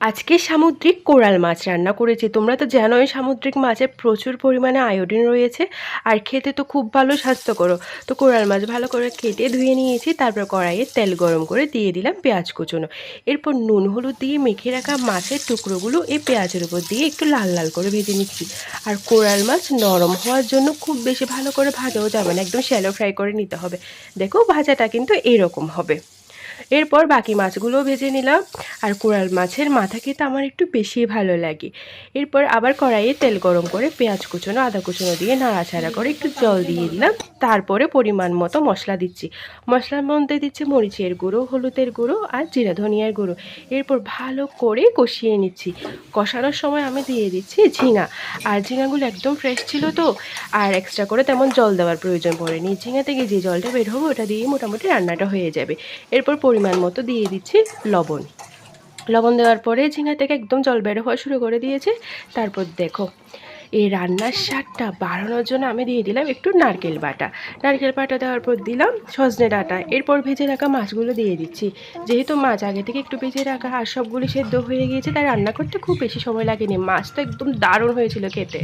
আজকে সামুদ্রিক কোরাল মাছ রান্না করেছি। তোমরা তো জানোই সামুদ্রিক মাছে প্রচুর পরিমাণে আয়োডিন রয়েছে আর খেতে তো খুব ভালো স্বাস্থ্যকর। তো কোরাল মাছ ভালো করে কেটে ধুয়ে নিয়েছি, তারপর কড়াইয়ে তেল গরম করে দিয়ে দিলাম পেঁয়াজ কুচনো। এরপর নুন হলুদ দিয়ে মেখে রাখা মাছের টুকরোগুলো এই পেঁয়াজের উপর দিয়ে একটু লাল লাল করে ভেজে নিচ্ছি। আর কোরাল মাছ নরম হওয়ার জন্য খুব বেশি ভালো করে ভাজাও যাবে না, একদম শ্যালো ফ্রাই করে নিতে হবে। দেখো ভাজাটা কিন্তু এরকম হবে। এরপর বাকি মাছগুলোও ভেজে নিলাম। আর কোরাল মাছের মাথা খেতে আমার একটু বেশি ভালো লাগে। এরপর আবার কড়াইয়ে তেল গরম করে পেঁয়াজ কুচনো আদা কুচনো দিয়ে নাড়াচাড়া করে একটু জল দিয়ে দিলাম। তারপরে পরিমাণ মতো মশলা দিচ্ছি। মশলার মধ্যে দিচ্ছি মরিচের গুঁড়ো, হলুদের গুঁড়ো আর জিরা ধনিয়ার গুঁড়ো। এরপর ভালো করে কষিয়ে নিচ্ছি। কষানোর সময় আমি দিয়ে দিচ্ছি ঝিঙা। আর ঝিঙাগুলো একদম ফ্রেশ ছিল তো, আর এক্সট্রা করে তেমন জল দেওয়ার প্রয়োজন পড়েনি। ঝিঙা থেকে যে জলটা বের হবে ওটা দিয়েই মোটামুটি রান্নাটা হয়ে যাবে। এরপর পরিমাণ মতো দিয়ে দিচ্ছি লবণ। লবণ দেওয়ার পরে ঝিঙা থেকে একদম জল বের হওয়া শুরু করে দিয়েছে। তারপর দেখো এই রান্নার স্বাদটা বাড়ানোর জন্য আমি দিয়ে দিলাম একটু নারকেল বাটা। নারকেল বাটা দেওয়ার পর দিলাম সজনে ডাঁটা। এরপর ভেজে রাখা মাছগুলো দিয়ে দিচ্ছি। যেহেতু মাছ আগে থেকে একটু ভেজে রাখা আর সবগুলি সেদ্ধ হয়ে গিয়েছে, তাই রান্না করতে খুব বেশি সময় লাগেনি। মাছ তো একদম দারুণ হয়েছিল খেতে।